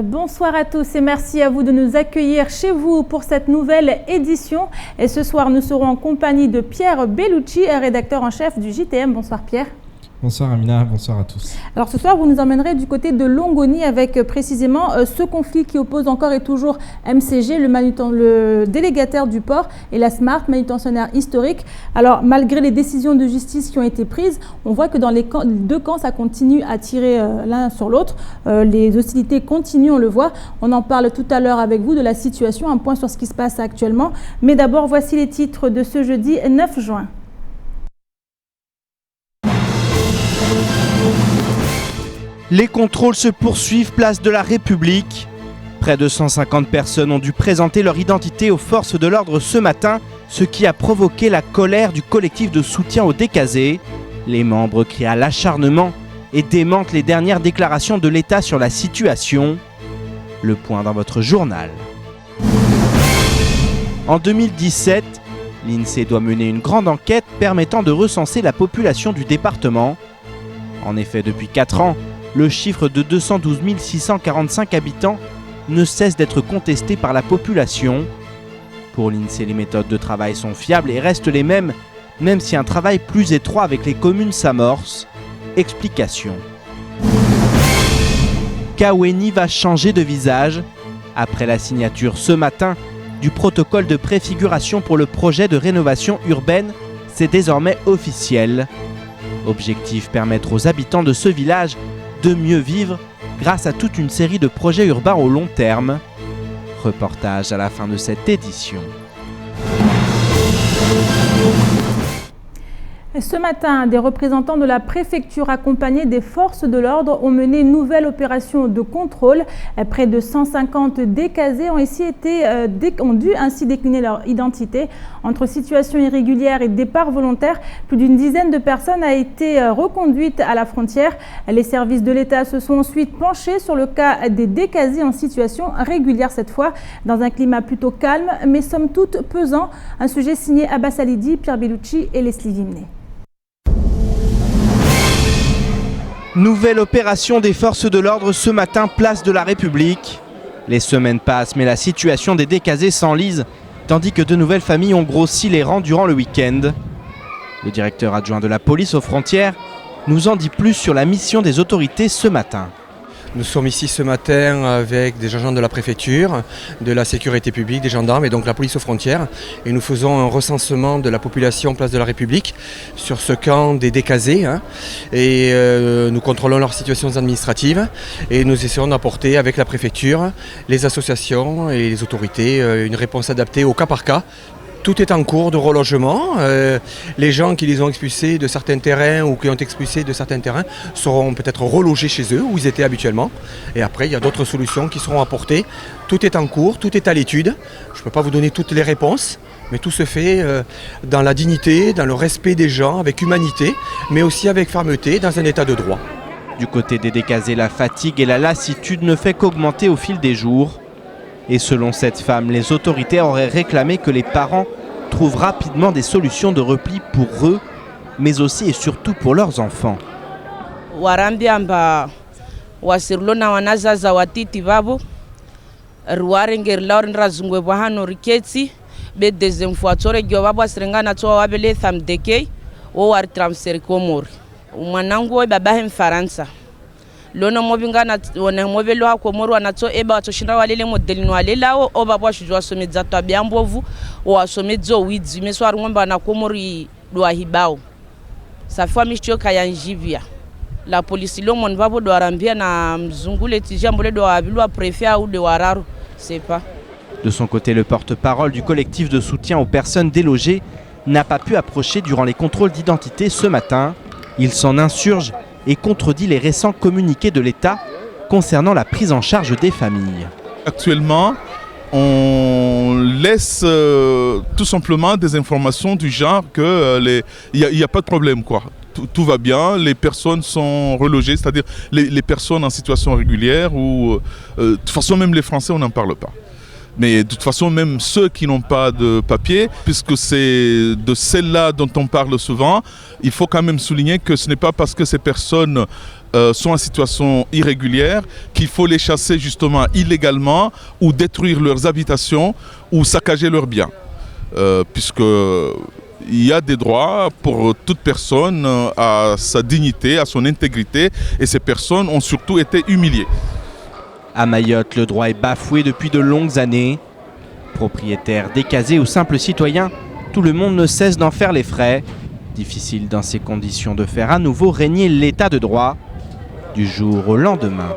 Bonsoir à tous et merci à vous de nous accueillir chez vous pour cette nouvelle édition. Et ce soir, nous serons en compagnie de Pierre Bellucci, rédacteur en chef du JTM. Bonsoir Pierre. Bonsoir Amina, bonsoir à tous. Alors ce soir, vous nous emmènerez du côté de Longoni avec précisément ce conflit qui oppose encore et toujours MCG, le délégataire du port, et la SMART, manutentionnaire historique. Alors malgré les décisions de justice qui ont été prises, on voit que dans les deux camps, ça continue à tirer l'un sur l'autre. Les hostilités continuent, on le voit. On en parle tout à l'heure avec vous de la situation, un point sur ce qui se passe actuellement. Mais d'abord, voici les titres de ce jeudi 9 juin. Les contrôles se poursuivent place de la République. Près de 150 personnes ont dû présenter leur identité aux forces de l'ordre ce matin, ce qui a provoqué la colère du collectif de soutien aux décasés. Les membres crient à l'acharnement et démentent les dernières déclarations de l'État sur la situation. Le point dans votre journal. En 2017, l'INSEE doit mener une grande enquête permettant de recenser la population du département. En effet, depuis 4 ans, le chiffre de 212 645 habitants ne cesse d'être contesté par la population. Pour l'INSEE, les méthodes de travail sont fiables et restent les mêmes, même si un travail plus étroit avec les communes s'amorce. Explication. Kaweni va changer de visage. Après la signature ce matin du protocole de préfiguration pour le projet de rénovation urbaine, c'est désormais officiel. Objectif, permettre aux habitants de ce village de mieux vivre grâce à toute une série de projets urbains au long terme. Reportage à la fin de cette édition. Ce matin, des représentants de la préfecture accompagnés des forces de l'ordre ont mené une nouvelle opération de contrôle. Près de 150 décasés ont dû ainsi décliner leur identité. Entre situation irrégulière et départ volontaire, plus d'une dizaine de personnes a été reconduite à la frontière. Les services de l'État se sont ensuite penchés sur le cas des décasés en situation régulière cette fois, dans un climat plutôt calme, mais somme toute pesant. Un sujet signé Abbas Alidi, Pierre Bellucci et Leslie Vimné. Nouvelle opération des forces de l'ordre ce matin, place de la République. Les semaines passent, mais la situation des décasés s'enlise, tandis que de nouvelles familles ont grossi les rangs durant le week-end. Le directeur adjoint de la police aux frontières nous en dit plus sur la mission des autorités ce matin. Nous sommes ici ce matin avec des agents de la préfecture, de la sécurité publique, des gendarmes et donc la police aux frontières. Et nous faisons un recensement de la population place de la République sur ce camp des décasés. Et nous contrôlons leurs situations administratives et nous essayons d'apporter avec la préfecture, les associations et les autorités une réponse adaptée au cas par cas. Tout est en cours de relogement. Les gens qui les ont expulsés de certains terrains ou qui ont expulsé de certains terrains seront peut-être relogés chez eux où ils étaient habituellement. Et après, il y a d'autres solutions qui seront apportées. Tout est en cours, tout est à l'étude. Je ne peux pas vous donner toutes les réponses, mais tout se fait dans la dignité, dans le respect des gens, avec humanité, mais aussi avec fermeté, dans un état de droit. Du côté des décasés, la fatigue et la lassitude ne fait qu'augmenter au fil des jours. Et selon cette femme, les autorités auraient réclamé que les parents trouvent rapidement des solutions de repli pour eux, mais aussi et surtout pour leurs enfants. Warambiamba wasirlona wanazaza watiti vavo ruarenger lauren razungwe wahano riketsi be desemfuatore gyo asirengana toa wabele thamdeke o war transfer komori mwanangu wa baba Mfaransa lona mobingana wona mobelo hako moru wanato eba watoshinda walele modelino walelawo obaba shujwa somedza tabyambovu wasomedzo widzi meswari ngomba na komori do hibao safwa mishtoka ya njivia la police lomon vabo do arambia na mzungule tijambole do abilwa préfet ou de wararo c'est pas. De son côté, le porte-parole du collectif de soutien aux personnes délogées n'a pas pu approcher durant les contrôles d'identité ce matin. Il s'en insurge et contredit les récents communiqués de l'État concernant la prise en charge des familles. Actuellement, on laisse tout simplement des informations du genre qu'il n'y a pas de problème, quoi. Tout va bien, les personnes sont relogées, c'est-à-dire les personnes en situation régulière ou de toute façon même les Français on n'en parle pas. Mais de toute façon, même ceux qui n'ont pas de papier, puisque c'est de celles-là dont on parle souvent, il faut quand même souligner que ce n'est pas parce que ces personnes sont en situation irrégulière qu'il faut les chasser justement illégalement ou détruire leurs habitations ou saccager leurs biens. Puisqu'il y a des droits pour toute personne à sa dignité, à son intégrité, et ces personnes ont surtout été humiliées. À Mayotte, le droit est bafoué depuis de longues années. Propriétaires, décasés ou simples citoyens, tout le monde ne cesse d'en faire les frais. Difficile dans ces conditions de faire à nouveau régner l'état de droit du jour au lendemain.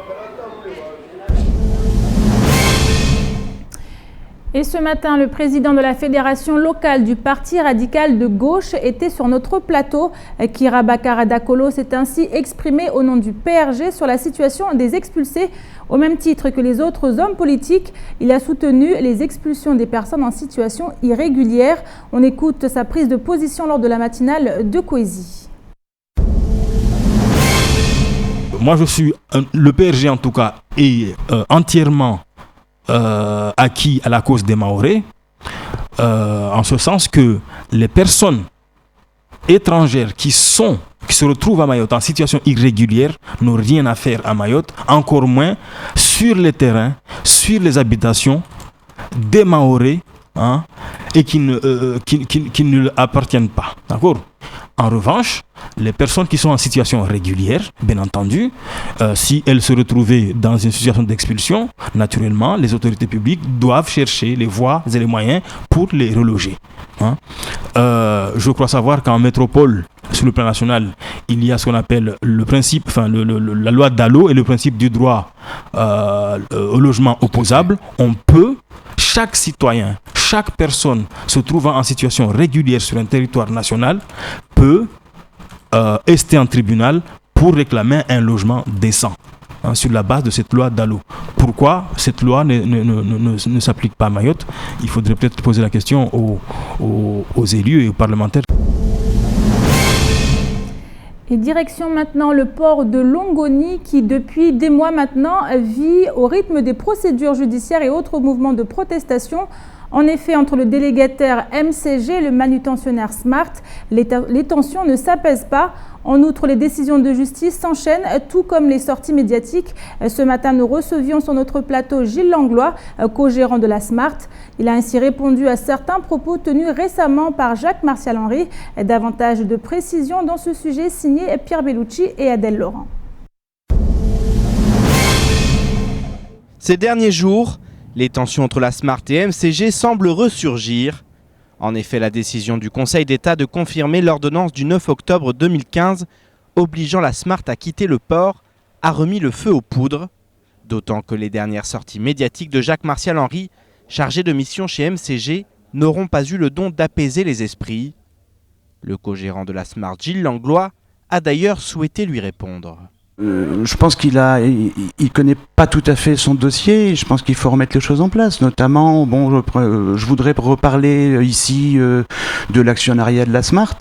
Et ce matin, le président de la fédération locale du Parti radical de gauche était sur notre plateau. Kira Bakara Dakolo s'est ainsi exprimé au nom du PRG sur la situation des expulsés. Au même titre que les autres hommes politiques, il a soutenu les expulsions des personnes en situation irrégulière. On écoute sa prise de position lors de la matinale de Coésie. Moi, le PRG en tout cas est entièrement acquis à la cause des Mahorais, en ce sens que les personnes étrangères qui se retrouvent à Mayotte en situation irrégulière n'ont rien à faire à Mayotte, encore moins sur les terrains, sur les habitations des Mahorais, et qui ne leur appartiennent pas. D'accord ? En revanche, les personnes qui sont en situation régulière, bien entendu, si elles se retrouvaient dans une situation d'expulsion, naturellement, les autorités publiques doivent chercher les voies et les moyens pour les reloger. Je crois savoir qu'en métropole, sur le plan national, il y a ce qu'on appelle le principe, la loi Dalo et le principe du droit au logement opposable. On peut, chaque citoyen, chaque personne se trouvant en situation régulière sur un territoire national peut ester en tribunal pour réclamer un logement décent sur la base de cette loi Dalo. Pourquoi cette loi ne s'applique pas à Mayotte? Il faudrait peut-être poser la question aux élus et aux parlementaires. Et direction maintenant le port de Longoni qui depuis des mois maintenant vit au rythme des procédures judiciaires et autres mouvements de protestation. En effet, entre le délégataire MCG et le manutentionnaire Smart, les tensions ne s'apaisent pas. En outre, les décisions de justice s'enchaînent, tout comme les sorties médiatiques. Ce matin, nous recevions sur notre plateau Gilles Langlois, co-gérant de la Smart. Il a ainsi répondu à certains propos tenus récemment par Jacques-Martial Henry. Davantage de précisions dans ce sujet signé Pierre Bellucci et Adèle Laurent. Ces derniers jours, les tensions entre la Smart et MCG semblent ressurgir. En effet, la décision du Conseil d'État de confirmer l'ordonnance du 9 octobre 2015 obligeant la Smart à quitter le port a remis le feu aux poudres. D'autant que les dernières sorties médiatiques de Jacques-Martial Henry, chargé de mission chez MCG, n'auront pas eu le don d'apaiser les esprits. Le co-gérant de la Smart, Gilles Langlois, a d'ailleurs souhaité lui répondre. Je pense qu'il connaît pas tout à fait son dossier. Je pense qu'il faut remettre les choses en place. Notamment, je voudrais reparler ici de l'actionnariat de la Smart.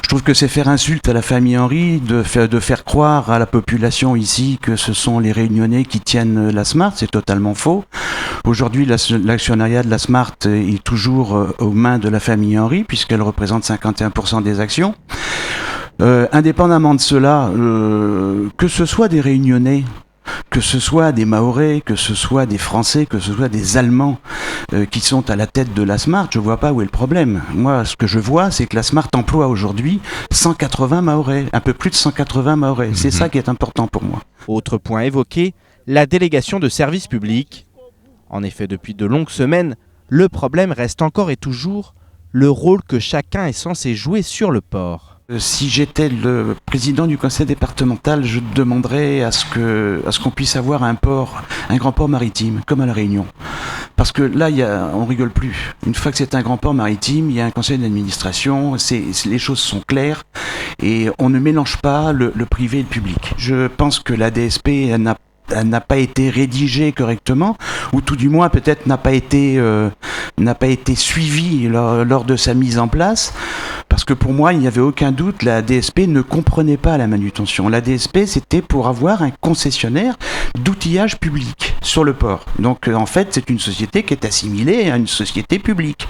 Je trouve que c'est faire insulte à la famille Henry de faire croire à la population ici que ce sont les Réunionnais qui tiennent la Smart. C'est totalement faux. Aujourd'hui, l'actionnariat de la Smart est toujours aux mains de la famille Henry puisqu'elle représente 51% des actions. Indépendamment de cela, que ce soit des Réunionnais, que ce soit des Mahorais, que ce soit des Français, que ce soit des Allemands qui sont à la tête de la Smart, je vois pas où est le problème. Moi, ce que je vois, c'est que la Smart emploie aujourd'hui 180 Mahorais, un peu plus de 180 Mahorais. C'est ça qui est important pour moi. Autre point évoqué, la délégation de service public. En effet, depuis de longues semaines, le problème reste encore et toujours le rôle que chacun est censé jouer sur le port. Si j'étais le président du conseil départemental, je demanderais à ce qu'on puisse avoir un grand port maritime, comme à La Réunion. Parce que là, on rigole plus. Une fois que c'est un grand port maritime, il y a un conseil d'administration, les choses sont claires et on ne mélange pas le privé et le public. Je pense que la DSP n'a pas été rédigée correctement, ou tout du moins peut-être n'a pas été suivie lors de sa mise en place, parce que pour moi il n'y avait aucun doute, la DSP ne comprenait pas la manutention. La DSP c'était pour avoir un concessionnaire d'outillage public. sur le port. Donc en fait, c'est une société qui est assimilée à une société publique.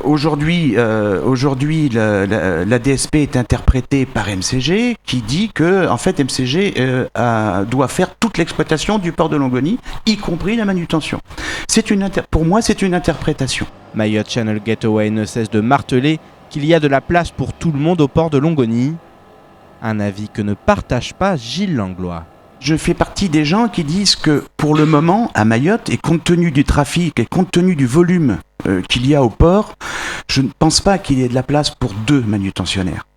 Aujourd'hui, la DSP est interprétée par MCG qui dit que en fait MCG doit faire toute l'exploitation du port de Longoni, y compris la manutention. Pour moi, c'est une interprétation. Mayotte Channel Gateway ne cesse de marteler qu'il y a de la place pour tout le monde au port de Longoni. Un avis que ne partage pas Gilles Langlois. Je fais partie des gens qui disent que pour le moment, à Mayotte, et compte tenu du trafic et compte tenu du volume qu'il y a au port, je ne pense pas qu'il y ait de la place pour 2 manutentionnaires.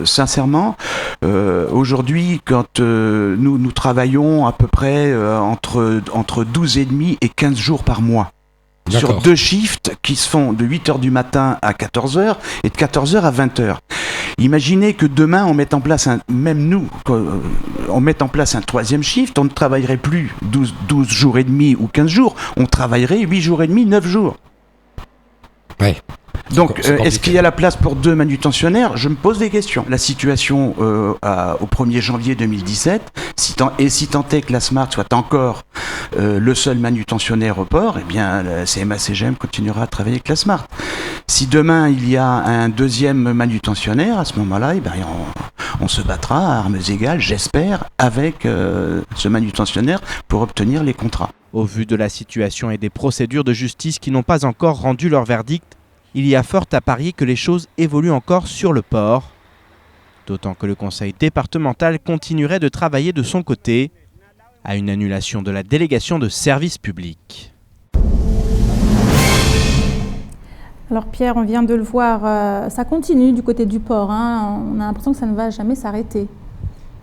Sincèrement, aujourd'hui, quand nous travaillons à peu près entre 12,5 et 15 jours par mois, sur 2 shifts qui se font de 8h du matin à 14h et de 14h à 20h. Imaginez que demain on mette en place on mette en place un 3e shift, on ne travaillerait plus 12 jours et demi ou 15 jours, on travaillerait 8 jours et demi, 9 jours. Ouais. Donc, est-ce qu'il y a la place pour 2 manutentionnaires ? Je me pose des questions. La situation au 1er janvier 2017, si tant est que la Smart soit encore le seul manutentionnaire au port, eh bien, la CMA-CGM continuera à travailler avec la Smart. Si demain, il y a un 2e manutentionnaire, à ce moment-là, eh bien, on se battra à armes égales, j'espère, avec ce manutentionnaire pour obtenir les contrats. Au vu de la situation et des procédures de justice qui n'ont pas encore rendu leur verdict, il y a fort à parier que les choses évoluent encore sur le port. D'autant que le conseil départemental continuerait de travailler de son côté à une annulation de la délégation de service public. Alors Pierre, on vient de le voir, ça continue du côté du port. On a l'impression que ça ne va jamais s'arrêter.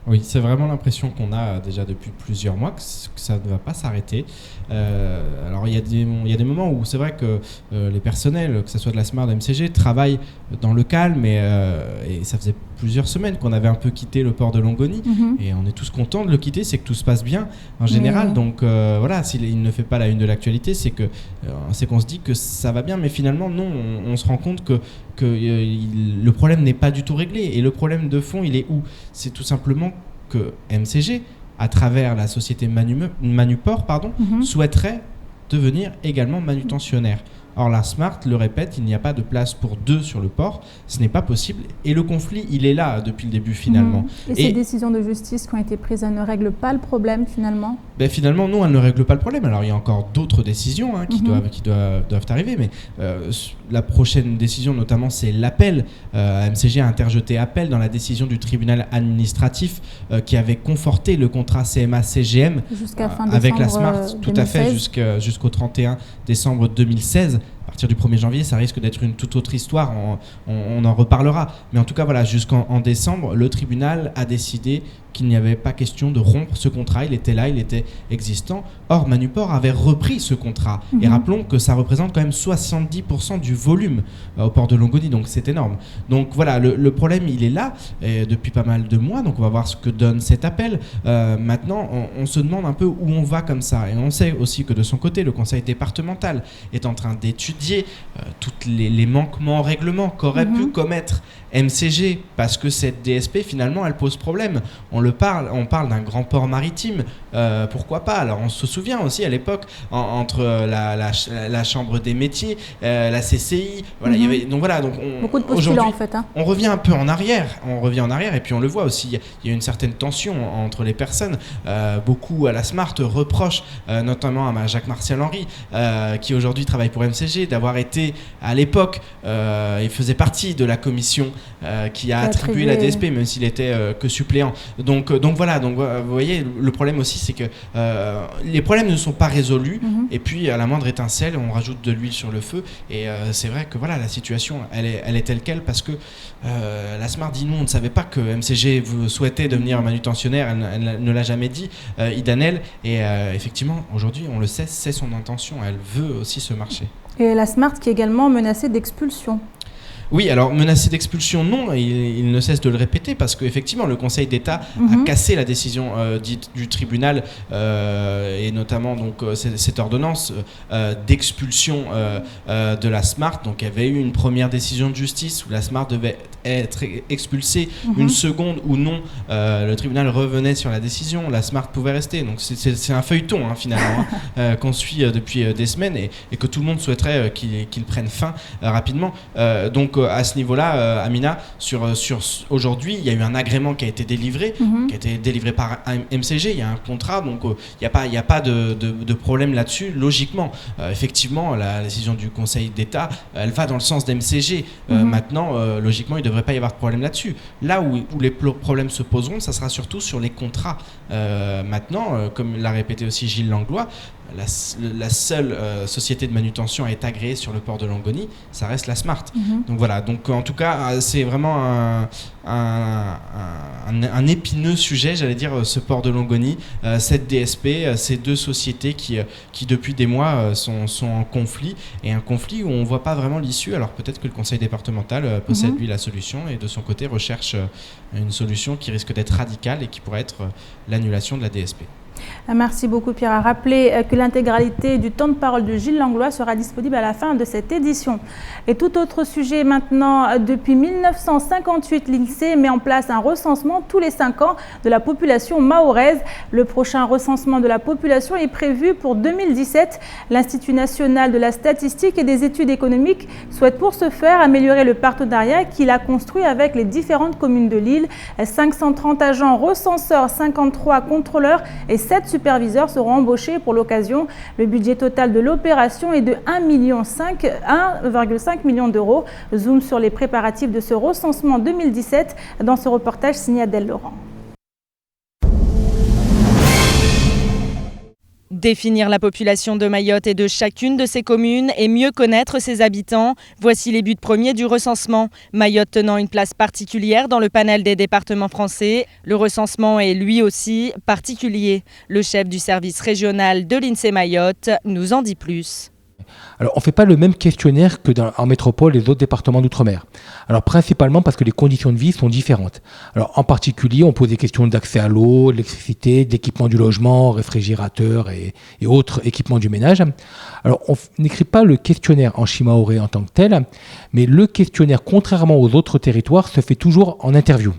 Oui, c'est vraiment l'impression qu'on a déjà depuis plusieurs mois que ça ne va pas s'arrêter. Alors il y a des moments où c'est vrai que les personnels, que ce soit de la Smart, de MCG, travaillent dans le calme et ça faisait plusieurs semaines qu'on avait un peu quitté le port de Longoni et on est tous contents de le quitter, c'est que tout se passe bien en général. Donc voilà, s'il ne fait pas la une de l'actualité, c'est qu'on se dit que ça va bien, mais finalement non, on se rend compte que le problème n'est pas du tout réglé. Et le problème de fond, il est où ? C'est tout simplement que MCG, à travers la société Manuport, souhaiterait devenir également manutentionnaire. Or, la Smart le répète, il n'y a pas de place pour 2 sur le port, ce n'est pas possible. Et le conflit, il est là depuis le début finalement. Et ces décisions de justice qui ont été prises, elles ne règlent pas le problème finalement ? Finalement, non, elles ne règlent pas le problème. Alors, il y a encore d'autres décisions qui doivent arriver, mais la prochaine décision, notamment, c'est l'appel. MCG a interjeté appel dans la décision du tribunal administratif qui avait conforté le contrat CMA-CGM avec la Smart, 2016. tout à fait, jusqu'au 31 décembre 2016. À partir du 1er janvier, ça risque d'être une toute autre histoire, on en reparlera. Mais en tout cas, voilà, jusqu'en décembre, le tribunal a décidé qu'il n'y avait pas question de rompre ce contrat, il était là, il était existant. Or, Manuport avait repris ce contrat. Et rappelons que ça représente quand même 70% du volume au port de Longoni, donc c'est énorme. Donc voilà, le problème, il est là depuis pas mal de mois, donc on va voir ce que donne cet appel. Maintenant, on se demande un peu où on va comme ça. Et on sait aussi que de son côté, le conseil départemental est en train d'étudier tous les manquements au règlement qu'aurait pu commettre MCG, parce que cette DSP, finalement, elle pose problème. On parle d'un grand port maritime, pourquoi pas ? Alors on se souvient aussi à l'époque entre la Chambre des métiers, la CCI, voilà, il y avait, donc voilà, donc beaucoup de postulants en fait. On revient un peu en arrière, et puis on le voit aussi, il y a une certaine tension entre les personnes. Beaucoup à la Smart reprochent, notamment à Jacques-Martial Henry, qui aujourd'hui travaille pour MCG, d'avoir été à l'époque, il faisait partie de la commission qui a attribué la DSP, même s'il était que suppléant. Donc voilà, donc vous voyez, le problème aussi, c'est que les problèmes ne sont pas résolus, et puis à la moindre étincelle, on rajoute de l'huile sur le feu, et c'est vrai que voilà, la situation, elle est telle quelle, parce que la Smart dit non, on ne savait pas que MCG souhaitait devenir manutentionnaire, elle ne l'a jamais dit, Idanel, et effectivement, aujourd'hui, on le sait, c'est son intention, elle veut aussi ce marché. Et la Smart qui est également menacée d'expulsion. Oui, alors menacé d'expulsion, non, il ne cesse de le répéter parce qu'effectivement le Conseil d'État a cassé la décision dite du tribunal et notamment donc cette ordonnance d'expulsion de la Smart. Donc il y avait eu une première décision de justice où la Smart devait être expulsée, une seconde où non, le tribunal revenait sur la décision, la Smart pouvait rester. Donc c'est un feuilleton finalement qu'on suit depuis des semaines et que tout le monde souhaiterait qu'il prenne fin rapidement. Donc à ce niveau-là, Amina, sur aujourd'hui, il y a eu un agrément qui a été délivré, par MCG. Il y a un contrat, donc il n'y a pas de problème là-dessus. Logiquement, effectivement, la décision du Conseil d'État, elle va dans le sens d'MCG. Maintenant, logiquement, il ne devrait pas y avoir de problème là-dessus. Là où les problèmes se poseront, ça sera surtout sur les contrats. Maintenant, comme l'a répété aussi Gilles Langlois, la seule société de manutention à être agréée sur le port de Longoni, ça reste la Smart. Donc voilà, donc en tout cas c'est vraiment un épineux sujet, j'allais dire, ce port de Longoni, cette DSP, ces deux sociétés qui depuis des mois sont en conflit, et un conflit où on ne voit pas vraiment l'issue. Alors peut-être que le conseil départemental possède lui la solution et de son côté recherche une solution qui risque d'être radicale et qui pourrait être l'annulation de la DSP. Merci beaucoup Pierre. À rappeler que l'intégralité du temps de parole de Gilles Langlois sera disponible à la fin de cette édition. Et tout autre sujet maintenant, depuis 1958, l'INSEE met en place un recensement tous les 5 ans de la population mahoraise. Le prochain recensement de la population est prévu pour 2017. L'Institut national de la statistique et des études économiques souhaite pour ce faire améliorer le partenariat qu'il a construit avec les différentes communes de l'île. 530 agents recenseurs, 53 contrôleurs et 7 superviseurs seront embauchés pour l'occasion. Le budget total de l'opération est de 1,5 million d'euros. Zoom sur les préparatifs de ce recensement 2017 dans ce reportage signé Adèle Laurent. Définir la population de Mayotte et de chacune de ses communes et mieux connaître ses habitants, voici les buts premiers du recensement. Mayotte tenant une place particulière dans le panel des départements français, le recensement est lui aussi particulier. Le chef du service régional de l'INSEE Mayotte nous en dit plus. Alors, on ne fait pas le même questionnaire que en métropole et les autres départements d'outre-mer. Alors, principalement parce que les conditions de vie sont différentes. Alors, en particulier, on pose des questions d'accès à l'eau, l'électricité, d'équipement du logement, réfrigérateur et autres équipements du ménage. Alors, on n'écrit pas le questionnaire en shimaoré en tant que tel, mais le questionnaire, contrairement aux autres territoires, se fait toujours en interview.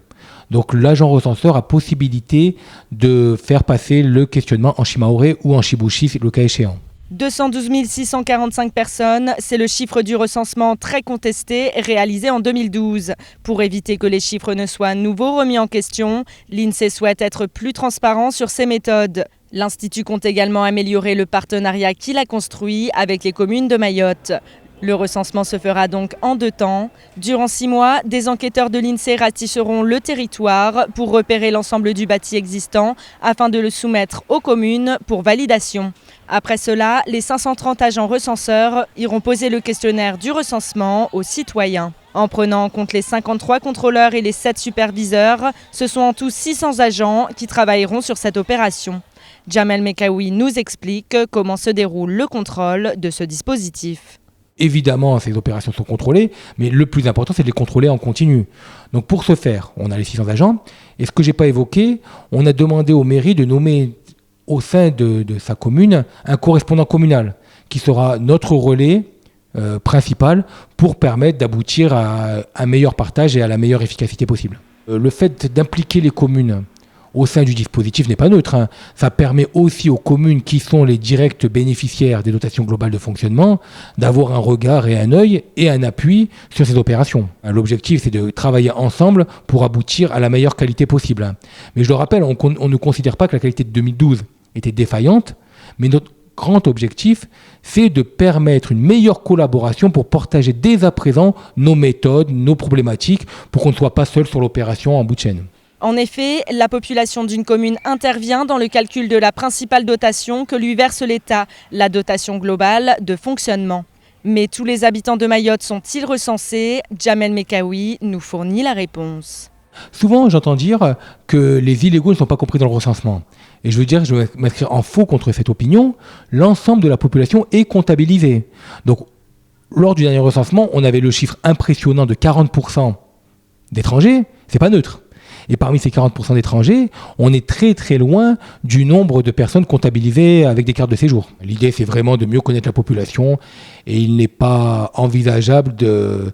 Donc, l'agent recenseur a possibilité de faire passer le questionnement en shimaoré ou en shibushi, le cas échéant. 212 645 personnes, c'est le chiffre du recensement très contesté réalisé en 2012. Pour éviter que les chiffres ne soient à nouveau remis en question, l'INSEE souhaite être plus transparent sur ses méthodes. L'Institut compte également améliorer le partenariat qu'il a construit avec les communes de Mayotte. Le recensement se fera donc en 2 temps. Durant 6 mois, des enquêteurs de l'INSEE ratisseront le territoire pour repérer l'ensemble du bâti existant afin de le soumettre aux communes pour validation. Après cela, les 530 agents recenseurs iront poser le questionnaire du recensement aux citoyens. En prenant en compte les 53 contrôleurs et les 7 superviseurs, ce sont en tout 600 agents qui travailleront sur cette opération. Jamel Mekaoui nous explique comment se déroule le contrôle de ce dispositif. Évidemment, ces opérations sont contrôlées, mais le plus important, c'est de les contrôler en continu. Donc pour ce faire, on a les 600 agents. Et ce que je n'ai pas évoqué, on a demandé aux mairies de nommer au sein de sa commune un correspondant communal qui sera notre relais principal pour permettre d'aboutir à un meilleur partage et à la meilleure efficacité possible. Le fait d'impliquer les communes au sein du dispositif n'est pas neutre. Ça permet aussi aux communes qui sont les directs bénéficiaires des dotations globales de fonctionnement d'avoir un regard et un œil et un appui sur ces opérations. L'objectif, c'est de travailler ensemble pour aboutir à la meilleure qualité possible. Mais je le rappelle, on ne considère pas que la qualité de 2012 était défaillante, mais notre grand objectif, c'est de permettre une meilleure collaboration pour partager dès à présent nos méthodes, nos problématiques, pour qu'on ne soit pas seul sur l'opération en bout de chaîne. En effet, la population d'une commune intervient dans le calcul de la principale dotation que lui verse l'État, la dotation globale de fonctionnement. Mais tous les habitants de Mayotte sont-ils recensés? Jamel Mekaoui nous fournit la réponse. Souvent, j'entends dire que les illégaux ne sont pas compris dans le recensement. Et je vais m'inscrire en faux contre cette opinion. L'ensemble de la population est comptabilisée. Donc, lors du dernier recensement, on avait le chiffre impressionnant de 40% d'étrangers. C'est pas neutre. Et parmi ces 40% d'étrangers, on est très très loin du nombre de personnes comptabilisées avec des cartes de séjour. L'idée, c'est vraiment de mieux connaître la population et il n'est pas envisageable de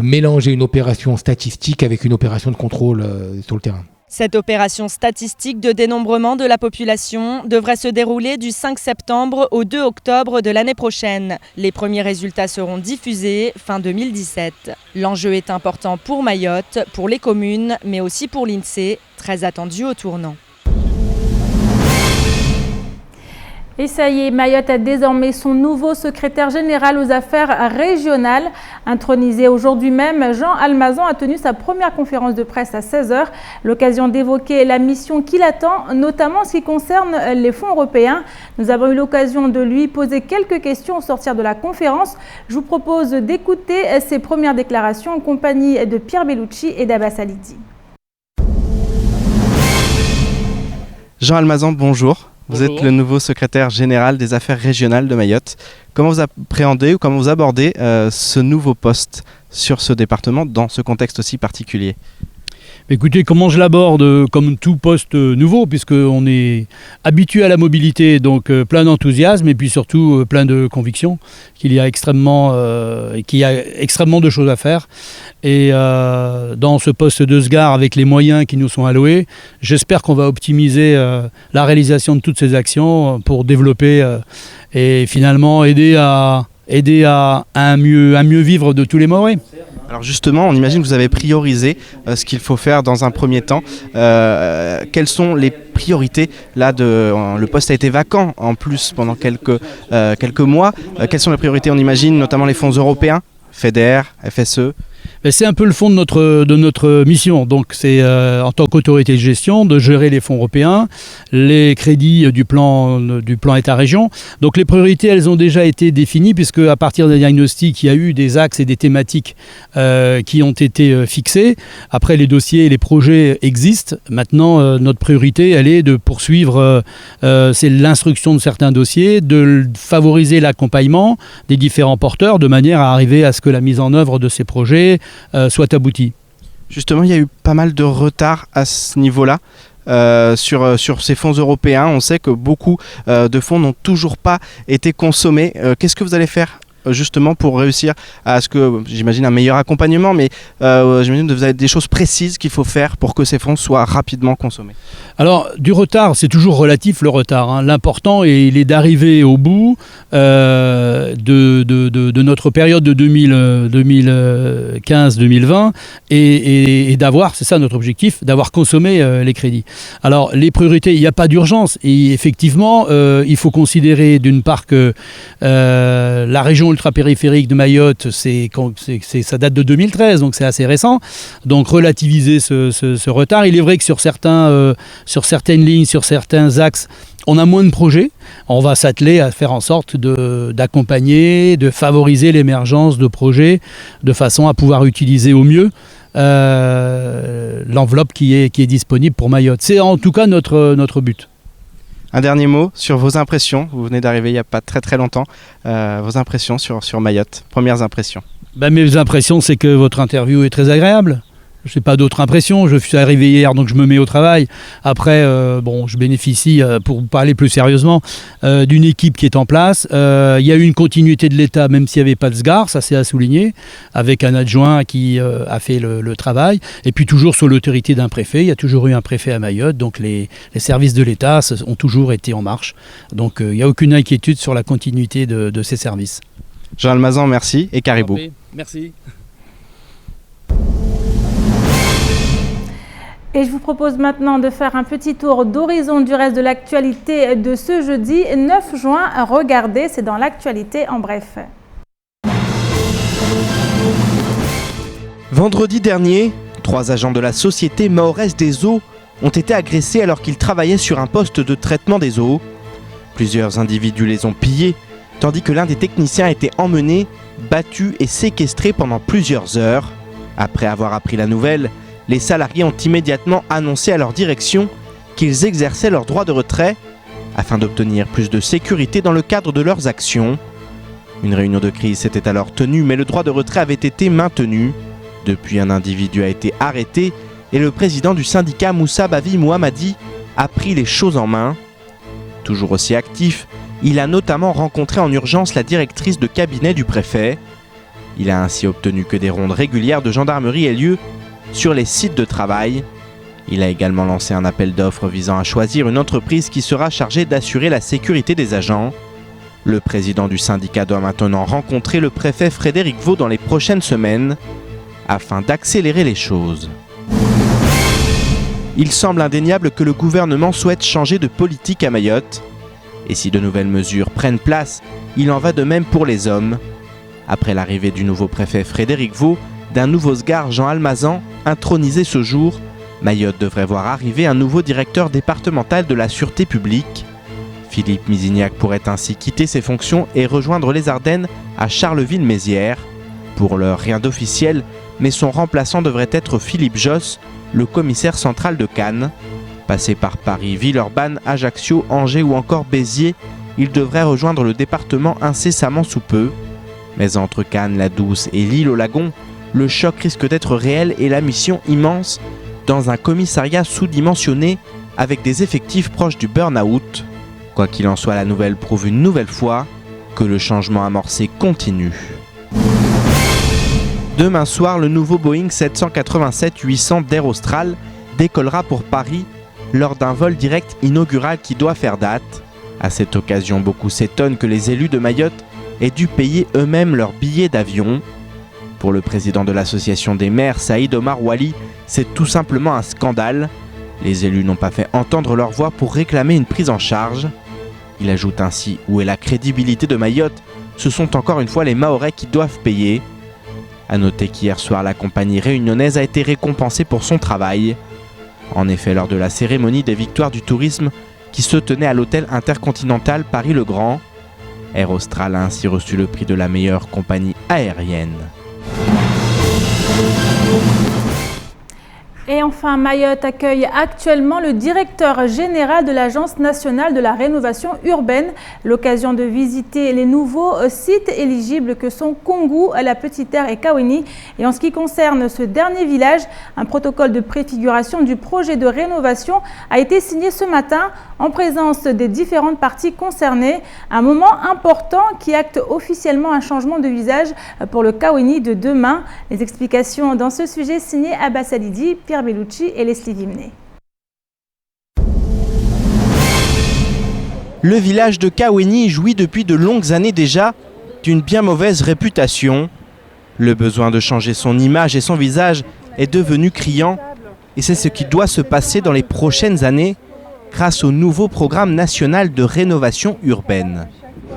mélanger une opération statistique avec une opération de contrôle sur le terrain. Cette opération statistique de dénombrement de la population devrait se dérouler du 5 septembre au 2 octobre de l'année prochaine. Les premiers résultats seront diffusés fin 2017. L'enjeu est important pour Mayotte, pour les communes, mais aussi pour l'INSEE, très attendu au tournant. Et ça y est, Mayotte a désormais son nouveau secrétaire général aux affaires régionales. Intronisé aujourd'hui même, Jean Almazan a tenu sa première conférence de presse à 16h. L'occasion d'évoquer la mission qui l'attend, notamment en ce qui concerne les fonds européens. Nous avons eu l'occasion de lui poser quelques questions au sortir de la conférence. Je vous propose d'écouter ses premières déclarations en compagnie de Pierre Bellucci et d'Abbas Alidi. Jean Almazan, bonjour. Vous êtes le nouveau secrétaire général des affaires régionales de Mayotte. Comment vous appréhendez ou comment vous abordez ce nouveau poste sur ce département dans ce contexte aussi particulier ? Écoutez, comment je l'aborde comme tout poste nouveau, puisqu'on est habitué à la mobilité, donc plein d'enthousiasme et puis surtout plein de conviction qu'il y a extrêmement de choses à faire. Et dans ce poste de SGAR, avec les moyens qui nous sont alloués, j'espère qu'on va optimiser la réalisation de toutes ces actions pour développer et finalement aider à un mieux vivre de tous les Mahorais. Alors justement, on imagine que vous avez priorisé ce qu'il faut faire dans un premier temps. Quelles sont les priorités là le poste a été vacant en plus pendant quelques mois. Quelles sont les priorités? On imagine notamment les fonds européens, FEDER, FSE. C'est un peu le fond de notre mission. Donc c'est en tant qu'autorité de gestion de gérer les fonds européens, les crédits du plan État-région. Donc les priorités, elles ont déjà été définies puisque à partir des diagnostics, il y a eu des axes et des thématiques qui ont été fixés. Après, les dossiers et les projets existent. Maintenant, notre priorité, elle est de poursuivre c'est l'instruction de certains dossiers, de favoriser l'accompagnement des différents porteurs de manière à arriver à ce que la mise en œuvre de ces projets soit abouti. Justement, il y a eu pas mal de retard à ce niveau-là sur ces fonds européens. On sait que beaucoup de fonds n'ont toujours pas été consommés. Qu'est-ce que vous allez faire justement pour réussir à ce que, j'imagine, un meilleur accompagnement, mais j'imagine que vous avez des choses précises qu'il faut faire pour que ces fonds soient rapidement consommés? Alors, du retard, c'est toujours relatif le retard, hein. L'important, il est d'arriver au bout de notre période de 2015-2020 et d'avoir, c'est ça notre objectif, d'avoir consommé les crédits. Alors, les priorités, il n'y a pas d'urgence et effectivement, il faut considérer d'une part que la région ultra-périphérique de Mayotte, ça date de 2013, donc c'est assez récent. Donc relativiser ce retard. Il est vrai que sur certaines lignes, sur certains axes, on a moins de projets. On va s'atteler à faire en sorte d'accompagner, de favoriser l'émergence de projets de façon à pouvoir utiliser au mieux l'enveloppe qui est disponible pour Mayotte. C'est en tout cas notre but. Un dernier mot sur vos impressions. Vous venez d'arriver il n'y a pas très très longtemps. Vos impressions sur Mayotte. Premières impressions. Mes impressions, c'est que votre interview est très agréable. Je n'ai pas d'autres impressions. Je suis arrivé hier, donc je me mets au travail. Après, je bénéficie, pour parler plus sérieusement, d'une équipe qui est en place. Il y a eu une continuité de l'État, même s'il n'y avait pas de SGAR, ça c'est à souligner, avec un adjoint qui a fait le travail. Et puis toujours sous l'autorité d'un préfet. Il y a toujours eu un préfet à Mayotte, donc les services de l'État ont toujours été en marche. Donc il n'y a aucune inquiétude sur la continuité de ces services. Jean Almazan, merci, et caribou. Merci. Et je vous propose maintenant de faire un petit tour d'horizon du reste de l'actualité de ce jeudi 9 juin. Regardez, c'est dans l'actualité en bref. Vendredi dernier, 3 agents de la Société mahoraise des eaux ont été agressés alors qu'ils travaillaient sur un poste de traitement des eaux. Plusieurs individus les ont pillés, tandis que l'un des techniciens a été emmené, battu et séquestré pendant plusieurs heures. Après avoir appris la nouvelle, les salariés ont immédiatement annoncé à leur direction qu'ils exerçaient leur droit de retrait afin d'obtenir plus de sécurité dans le cadre de leurs actions. Une réunion de crise s'était alors tenue, mais le droit de retrait avait été maintenu. Depuis, un individu a été arrêté et le président du syndicat Moussa Bavi Mohammadi a pris les choses en main. Toujours aussi actif, il a notamment rencontré en urgence la directrice de cabinet du préfet. Il a ainsi obtenu que des rondes régulières de gendarmerie aient lieu sur les sites de travail. Il a également lancé un appel d'offres visant à choisir une entreprise qui sera chargée d'assurer la sécurité des agents. Le président du syndicat doit maintenant rencontrer le préfet Frédéric Vaux dans les prochaines semaines afin d'accélérer les choses. Il semble indéniable que le gouvernement souhaite changer de politique à Mayotte. Et si de nouvelles mesures prennent place, il en va de même pour les hommes. Après l'arrivée du nouveau préfet Frédéric Vaux, d'un nouveau sgare Jean Almazan, intronisé ce jour, Mayotte devrait voir arriver un nouveau directeur départemental de la sûreté publique. Philippe Misignac pourrait ainsi quitter ses fonctions et rejoindre les Ardennes à Charleville-Mézières. Pour l'heure, rien d'officiel, mais son remplaçant devrait être Philippe Josse, le commissaire central de Cannes. Passé par Paris, Villeurbanne, Ajaccio, Angers ou encore Béziers, il devrait rejoindre le département incessamment sous peu. Mais entre Cannes, la Douce et l'île aux Lagons, le choc risque d'être réel et la mission immense dans un commissariat sous-dimensionné avec des effectifs proches du burn-out. Quoi qu'il en soit, la nouvelle prouve une nouvelle fois que le changement amorcé continue. Demain soir, le nouveau Boeing 787-800 d'Air Austral décollera pour Paris lors d'un vol direct inaugural qui doit faire date. À cette occasion, beaucoup s'étonnent que les élus de Mayotte aient dû payer eux-mêmes leurs billets d'avion. Pour le président de l'association des maires, Saïd Omar Wali, c'est tout simplement un scandale. Les élus n'ont pas fait entendre leur voix pour réclamer une prise en charge. Il ajoute ainsi « Où est la crédibilité de Mayotte ? Ce sont encore une fois les Mahorais qui doivent payer ». A noter qu'hier soir, la compagnie réunionnaise a été récompensée pour son travail. En effet, lors de la cérémonie des victoires du tourisme qui se tenait à l'hôtel intercontinental Paris-le-Grand, Air Austral a ainsi reçu le prix de la meilleure compagnie aérienne. Et enfin, Mayotte accueille actuellement le directeur général de l'Agence nationale de la rénovation urbaine. L'occasion de visiter les nouveaux sites éligibles que sont Kongou, La Petite Terre et Kaweni. Et en ce qui concerne ce dernier village, un protocole de préfiguration du projet de rénovation a été signé ce matin en présence des différentes parties concernées. Un moment important qui acte officiellement un changement de visage pour le Kaweni de demain. Les explications dans ce sujet signées Abbas Alidi, Pierre Bellucci et Leslie Vimné. Le village de Kaweni jouit depuis de longues années déjà d'une bien mauvaise réputation. Le besoin de changer son image et son visage est devenu criant et c'est ce qui doit se passer dans les prochaines années grâce au nouveau programme national de rénovation urbaine.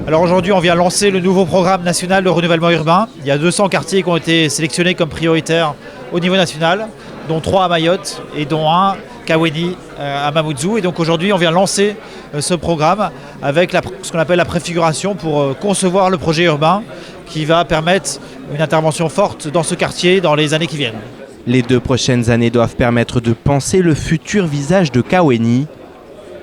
Alors aujourd'hui, on vient lancer le nouveau programme national de renouvellement urbain. Il y a 200 quartiers qui ont été sélectionnés comme prioritaires au niveau national, dont 3 à Mayotte et dont 1 Kaweni à Mamoudzou. Et donc aujourd'hui, on vient lancer ce programme avec ce qu'on appelle la préfiguration pour concevoir le projet urbain qui va permettre une intervention forte dans ce quartier dans les années qui viennent. Les 2 prochaines années doivent permettre de penser le futur visage de Kaweni.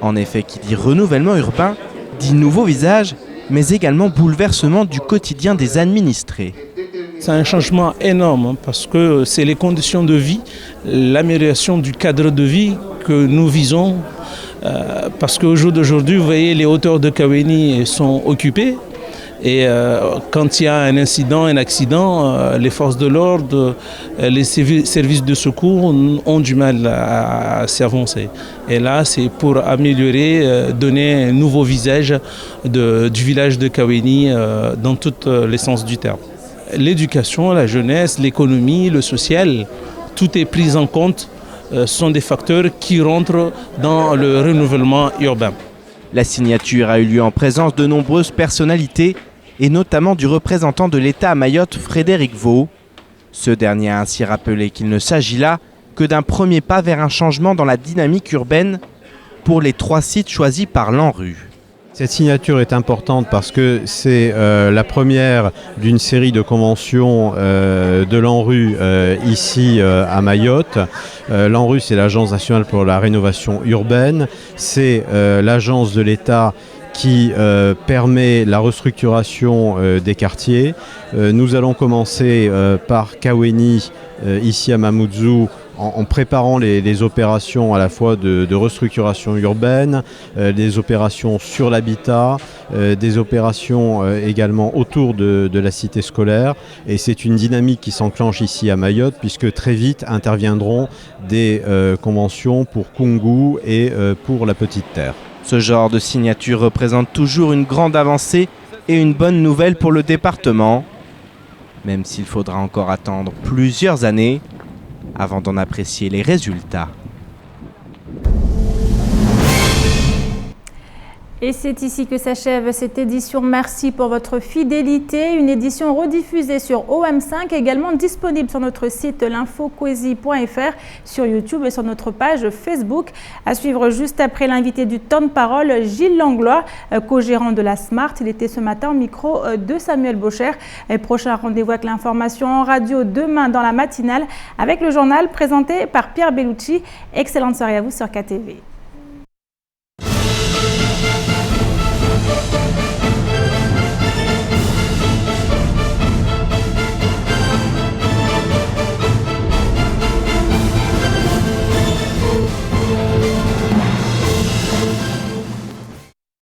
En effet, qui dit renouvellement urbain, dit nouveau visage, mais également bouleversement du quotidien des administrés. C'est un changement énorme parce que c'est les conditions de vie, l'amélioration du cadre de vie que nous visons. Parce qu'au jour d'aujourd'hui, vous voyez, les hauteurs de Kaweni sont occupées. Et quand il y a un incident, un accident, les forces de l'ordre, les services de secours ont du mal à s'avancer. Et là, c'est pour améliorer, donner un nouveau visage du village de Kaweni dans tous les sens du terme. L'éducation, la jeunesse, l'économie, le social, tout est pris en compte, sont des facteurs qui rentrent dans le renouvellement urbain. La signature a eu lieu en présence de nombreuses personnalités et notamment du représentant de l'État à Mayotte, Frédéric Vaux. Ce dernier a ainsi rappelé qu'il ne s'agit là que d'un premier pas vers un changement dans la dynamique urbaine pour les 3 sites choisis par l'ANRU. Cette signature est importante parce que c'est la première d'une série de conventions de l'ANRU ici à Mayotte. L'ANRU, c'est l'Agence nationale pour la rénovation urbaine. C'est l'agence de l'État qui permet la restructuration des quartiers. Nous allons commencer par Kaweni, ici à Mamoudzou, en préparant les opérations à la fois de restructuration urbaine, des opérations sur l'habitat, des opérations également autour de la cité scolaire. Et c'est une dynamique qui s'enclenche ici à Mayotte, puisque très vite interviendront des conventions pour Koungou et pour la Petite Terre. Ce genre de signature représente toujours une grande avancée et une bonne nouvelle pour le département, même s'il faudra encore attendre plusieurs années avant d'en apprécier les résultats. Et c'est ici que s'achève cette édition. Merci pour votre fidélité. Une édition rediffusée sur OM5, également disponible sur notre site l'infocoesie.fr, sur YouTube et sur notre page Facebook. À suivre juste après l'invité du temps de parole, Gilles Langlois, co-gérant de la Smart. Il était ce matin au micro de Samuel Bocher. Et prochain rendez-vous avec l'information en radio demain dans la matinale avec le journal présenté par Pierre Bellucci. Excellente soirée à vous sur KTV.